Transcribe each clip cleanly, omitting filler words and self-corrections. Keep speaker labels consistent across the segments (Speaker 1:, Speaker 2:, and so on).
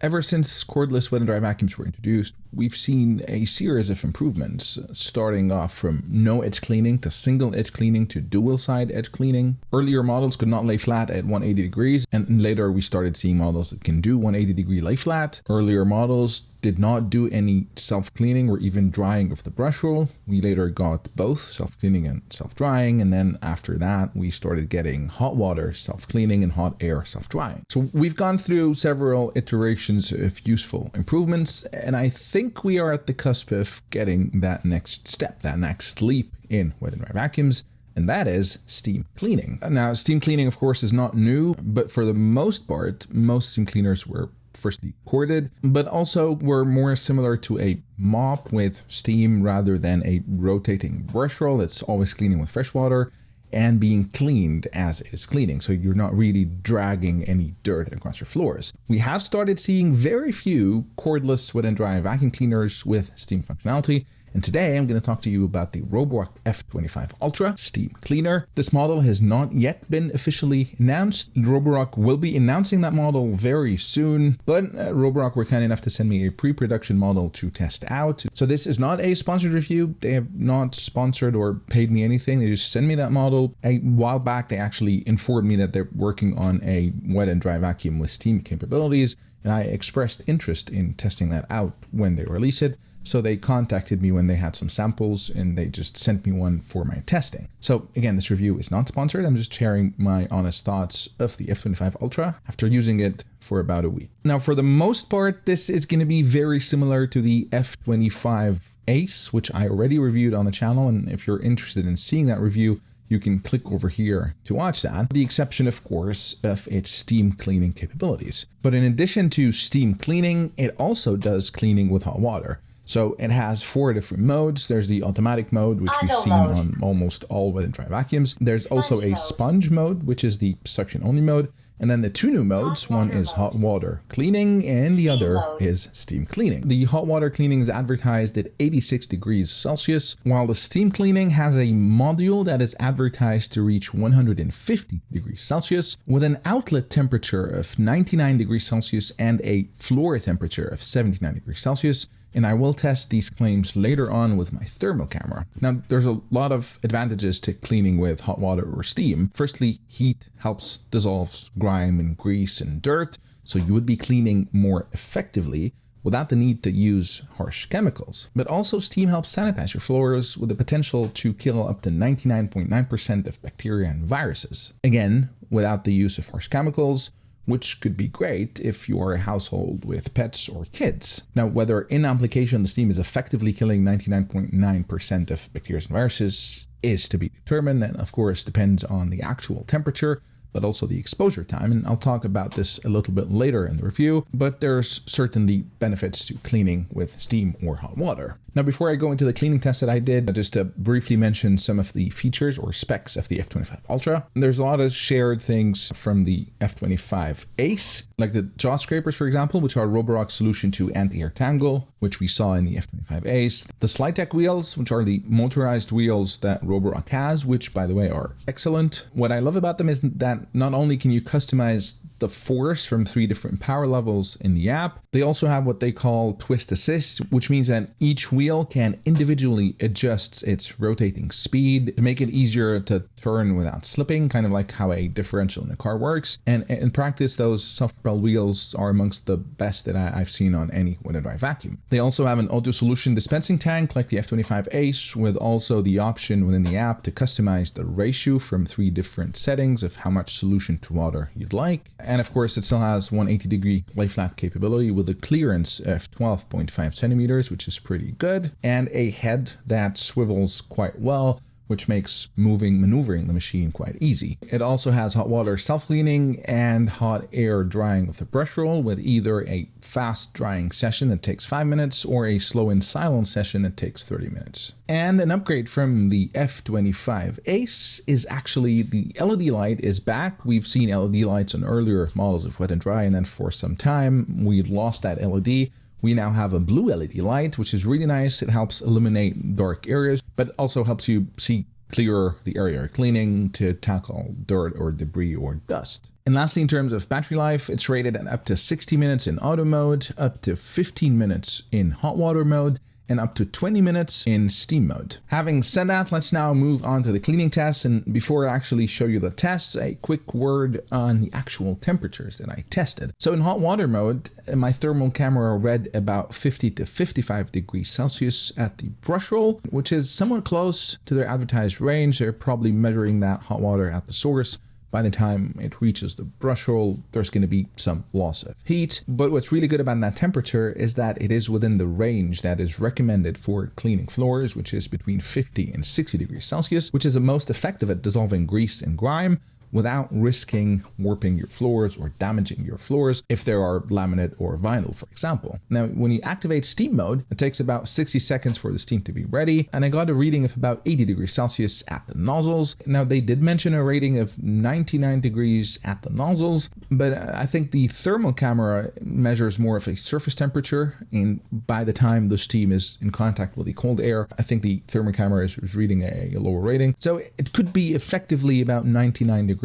Speaker 1: Ever since cordless wet and dry vacuums were introduced, we've seen a series of improvements, starting off from no edge cleaning to single edge cleaning to dual side edge cleaning. Earlier models could not lay flat at 180 degrees, and later we started seeing models that can do 180 degree lay flat. Earlier models did not do any self-cleaning or even drying of the brush roll. We later got both self-cleaning and self-drying, and then after that we started getting hot water self-cleaning and hot air self-drying. So we've gone through several iterations of useful improvements, and I think we are at the cusp of getting that next step, that next leap in wet and dry vacuums, and that is steam cleaning. Now, steam cleaning, of course, is not new, but for the most part, most steam cleaners were firstly corded, but also were more similar to a mop with steam rather than a rotating brush roll that's always cleaning with fresh water and being cleaned as it is cleaning. So you're not really dragging any dirt across your floors. We have started seeing very few cordless wet and dry vacuum cleaners with steam functionality. And today I'm going to talk to you about the Roborock F25 Ultra steam cleaner. This model has not yet been officially announced. Roborock will be announcing that model very soon, but Roborock were kind enough to send me a pre-production model to test out. So this is not a sponsored review. They have not sponsored or paid me anything. They just sent me that model. A while back, they actually informed me that they're working on a wet and dry vacuum with steam capabilities, and I expressed interest in testing that out when they release it. So they contacted me when they had some samples and they just sent me one for my testing. So again, this review is not sponsored. I'm just sharing my honest thoughts of the F25 Ultra after using it for about a week. Now, for the most part, this is going to be very similar to the F25 Ace, which I already reviewed on the channel. And if you're interested in seeing that review, you can click over here to watch that, with the exception, of course, of its steam cleaning capabilities. But in addition to steam cleaning, it also does cleaning with hot water. So it has 4 different modes. There's the automatic mode, which we've seen on almost all wet and dry vacuums. There's also a sponge mode, which is the suction only mode. And then the 2 new modes, one is hot water cleaning and the other is steam cleaning. The hot water cleaning is advertised at 86 degrees Celsius, while the steam cleaning has a module that is advertised to reach 150 degrees Celsius with an outlet temperature of 99 degrees Celsius and a floor temperature of 79 degrees Celsius. And I will test these claims later on with my thermal camera. Now, there's a lot of advantages to cleaning with hot water or steam. Firstly, heat helps dissolve grime and grease and dirt, so you would be cleaning more effectively without the need to use harsh chemicals. But also, steam helps sanitize your floors with the potential to kill up to 99.9% of bacteria and viruses. Again, without the use of harsh chemicals, which could be great if you are a household with pets or kids. Now, whether in application the steam is effectively killing 99.9% of bacteria and viruses is to be determined, and of course depends on the actual temperature, but also the exposure time. And I'll talk about this a little bit later in the review, but there's certainly benefits to cleaning with steam or hot water. Now, before I go into the cleaning test that I did, just to briefly mention some of the features or specs of the F25 Ultra. There's a lot of shared things from the F25 Ace, like the jaw scrapers, for example, which are Roborock's solution to anti-air tangle, which we saw in the F25 Ace. The slide tech wheels, which are the motorized wheels that Roborock has, which, by the way, are excellent. What I love about them is that not only can you customize the force from 3 different power levels in the app, they also have what they call twist assist, which means that each wheel can individually adjust its rotating speed to make it easier to turn without slipping, kind of like how a differential in a car works. And in practice, those self-propel wheels are amongst the best that I've seen on any wet and dry vacuum. They also have an auto solution dispensing tank like the F25 Ace, with also the option within the app to customize the ratio from 3 different settings of how much solution to water you'd like. And of course, it still has 180 degree lay flat capability with a clearance of 12.5 centimeters, which is pretty good, and a head that swivels quite well, which makes maneuvering the machine quite easy. It also has hot water self-cleaning and hot air drying with a brush roll, with either a fast drying session that takes 5 minutes or a slow and silent session that takes 30 minutes. And an upgrade from the F25 Ace is actually the LED light is back. We've seen LED lights on earlier models of wet and dry, and then for some time we lost that LED. We now have a blue LED light, which is really nice. It helps illuminate dark areas, but also helps you see clear the area you're cleaning, to tackle dirt or debris or dust. And lastly, in terms of battery life, it's rated at up to 60 minutes in auto mode, up to 15 minutes in hot water mode, and up to 20 minutes in steam mode. Having said that, let's now move on to the cleaning tests. And before I actually show you the tests, a quick word on the actual temperatures that I tested. So in hot water mode, my thermal camera read about 50 to 55 degrees Celsius at the brush roll, which is somewhat close to their advertised range. They're probably measuring that hot water at the source. By the time it reaches the brush roll, there's going to be some loss of heat. But what's really good about that temperature is that it is within the range that is recommended for cleaning floors, which is between 50 and 60 degrees Celsius, which is the most effective at dissolving grease and grime without risking warping your floors or damaging your floors if there are laminate or vinyl, for example. Now, when you activate steam mode, it takes about 60 seconds for the steam to be ready, and I got a reading of about 80 degrees Celsius at the nozzles. Now, they did mention a rating of 99 degrees at the nozzles, but I think the thermal camera measures more of a surface temperature, and by the time the steam is in contact with the cold air, I think the thermal camera is reading a lower rating. So it could be effectively about 99 degrees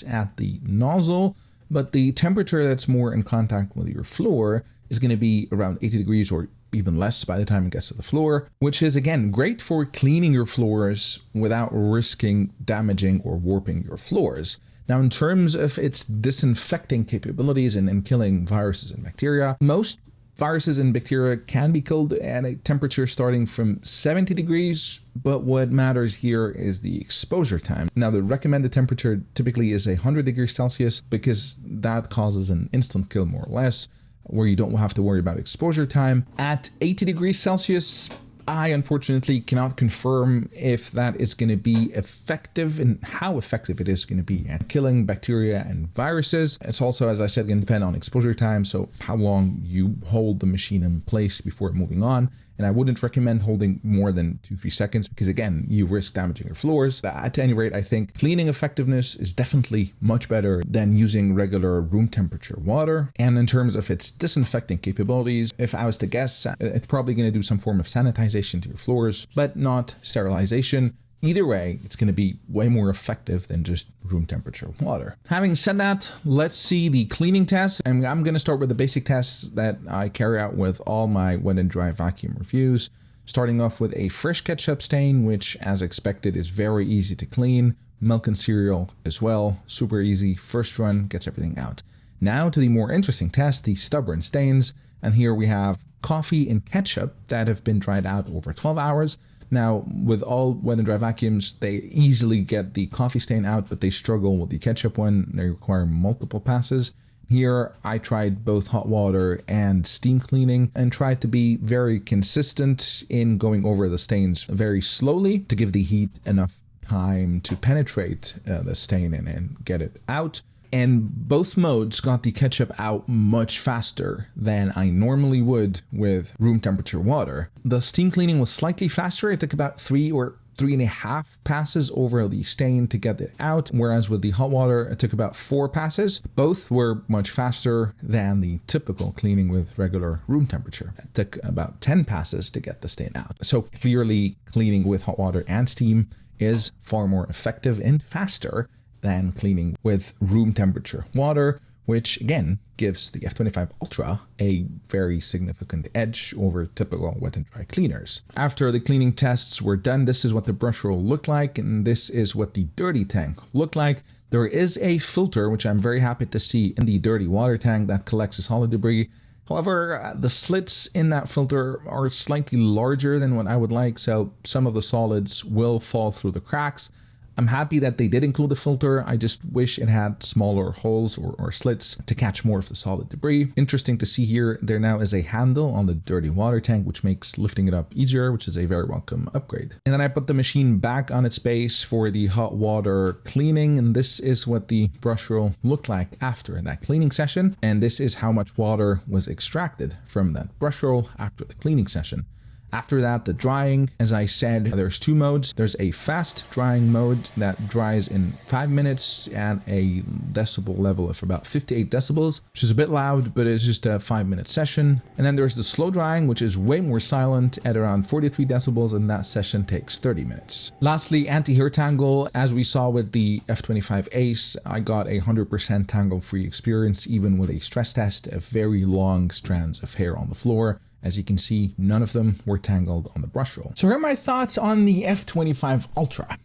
Speaker 1: at the nozzle, but the temperature that's more in contact with your floor is going to be around 80 degrees or even less by the time it gets to the floor, which is again great for cleaning your floors without risking damaging or warping your floors. Now, in terms of its disinfecting capabilities and killing viruses and bacteria, most viruses and bacteria can be killed at a temperature starting from 70 degrees, but what matters here is the exposure time. Now, the recommended temperature typically is 100 degrees Celsius because that causes an instant kill more or less, where you don't have to worry about exposure time. At 80 degrees Celsius, I unfortunately cannot confirm if that is going to be effective and how effective it is going to be at killing bacteria and viruses. It's also, as I said, going to depend on exposure time, so how long you hold the machine in place before moving on. And I wouldn't recommend holding more than 2-3 seconds because, again, you risk damaging your floors. But at any rate, I think cleaning effectiveness is definitely much better than using regular room temperature water. And in terms of its disinfecting capabilities, if I was to guess, it's probably going to do some form of sanitization to your floors, but not sterilization. Either way, it's going to be way more effective than just room temperature water. Having said that, let's see the cleaning test. And I'm going to start with the basic tests that I carry out with all my wet and dry vacuum reviews, starting off with a fresh ketchup stain, which as expected is very easy to clean. Milk and cereal as well, super easy. First run gets everything out. Now to the more interesting test, the stubborn stains. And here we have coffee and ketchup that have been dried out over 12 hours. Now, with all wet and dry vacuums, they easily get the coffee stain out, but they struggle with the ketchup one. They require multiple passes. Here, I tried both hot water and steam cleaning and tried to be very consistent in going over the stains very slowly to give the heat enough time to penetrate the stain and get it out. And both modes got the ketchup out much faster than I normally would with room temperature water. The steam cleaning was slightly faster. It took about 3 or 3.5 passes over the stain to get it out, whereas with the hot water, it took about 4 passes. Both were much faster than the typical cleaning with regular room temperature. It took about 10 passes to get the stain out. So clearly, cleaning with hot water and steam is far more effective and faster than cleaning with room temperature water, which again gives the F25 Ultra a very significant edge over typical wet and dry cleaners. After the cleaning tests were done, this is what the brush roll looked like, and this is what the dirty tank looked like. There is a filter, which I'm very happy to see in the dirty water tank that collects the solid debris. However, the slits in that filter are slightly larger than what I would like, so some of the solids will fall through the cracks. I'm happy that they did include a filter. I just wish it had smaller holes or slits to catch more of the solid debris. Interesting to see here, there now is a handle on the dirty water tank, which makes lifting it up easier, which is a very welcome upgrade. And then I put the machine back on its base for the hot water cleaning. And this is what the brush roll looked like after that cleaning session. And this is how much water was extracted from that brush roll after the cleaning session. After that, the drying, as I said, there's two modes. There's a fast drying mode that dries in 5 minutes at a decibel level of about 58 decibels, which is a bit loud, but it's just a 5-minute session. And then there's the slow drying, which is way more silent at around 43 decibels, and that session takes 30 minutes. Lastly, anti-hair tangle. As we saw with the F25 Ace, I got a 100% tangle-free experience, even with a stress test of very long strands of hair on the floor. As you can see, none of them were tangled on the brush roll. So here are my thoughts on the F25 Ultra.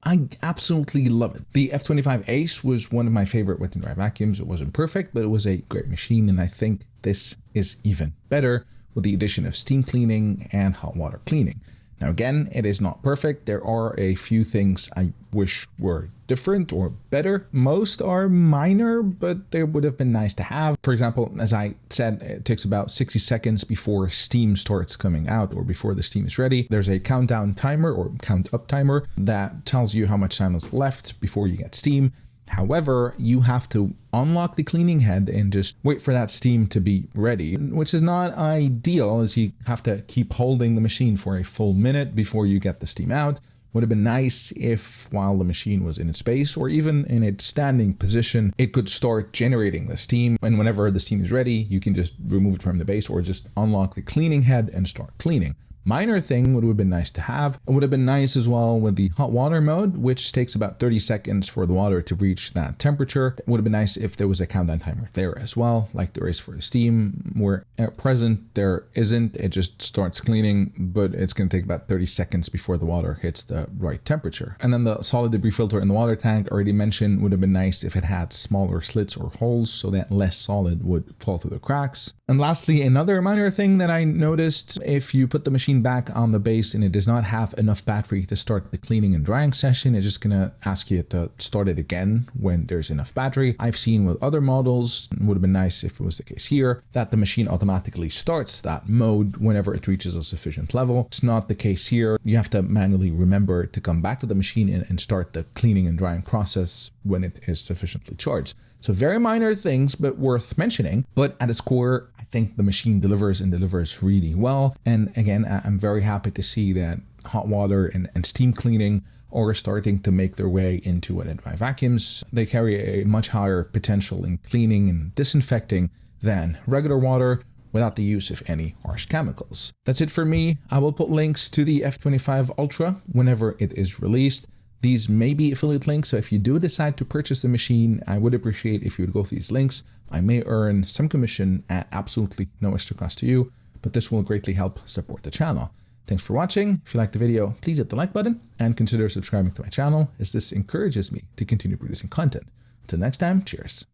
Speaker 1: I absolutely love it. The F25 Ace was one of my favorite wet and dry vacuums. It wasn't perfect, but it was a great machine, and I think this is even better with the addition of steam cleaning and hot water cleaning. Now again, it is not perfect. There are a few things I wish were different or better. Most are minor, but they would have been nice to have. For example, as I said, it takes about 60 seconds before steam starts coming out or before the steam is ready. There's a countdown timer or count up timer that tells you how much time is left before you get steam. However, you have to unlock the cleaning head and just wait for that steam to be ready, which is not ideal, as you have to keep holding the machine for a full minute before you get the steam out. Would have been nice if, while the machine was in its base or even in its standing position, it could start generating the steam, and whenever the steam is ready, you can just remove it from the base or just unlock the cleaning head and start cleaning. Minor thing would have been nice to have. It would have been nice as well with the hot water mode, which takes about 30 seconds for the water to reach that temperature. It would have been nice if there was a countdown timer there as well, like there is for the steam, where at present there isn't. It just starts cleaning, but it's going to take about 30 seconds before the water hits the right temperature. And then the solid debris filter in the water tank, already mentioned, would have been nice if it had smaller slits or holes so that less solid would fall through the cracks. And lastly, another minor thing that I noticed, if you put the machine back on the base and it does not have enough battery to start the cleaning and drying session, it's just gonna ask you to start it again when there's enough battery. I've seen with other models, it would have been nice if it was the case here, that the machine automatically starts that mode whenever it reaches a sufficient level. It's not the case here. You have to manually remember to come back to the machine and start the cleaning and drying process when it is sufficiently charged. So very minor things, but worth mentioning. But at its core, I think the machine delivers and delivers really well. And again, I'm very happy to see that hot water and steam cleaning are starting to make their way into wet and dry vacuums. They carry a much higher potential in cleaning and disinfecting than regular water, without the use of any harsh chemicals. That's it for me. I will put links to the F25 Ultra whenever it is released. These may be affiliate links, so if you do decide to purchase the machine, I would appreciate if you would go through these links. I may earn some commission at absolutely no extra cost to you, but this will greatly help support the channel. Thanks for watching. If you liked the video, please hit the like button and consider subscribing to my channel, as this encourages me to continue producing content. Until next time, cheers.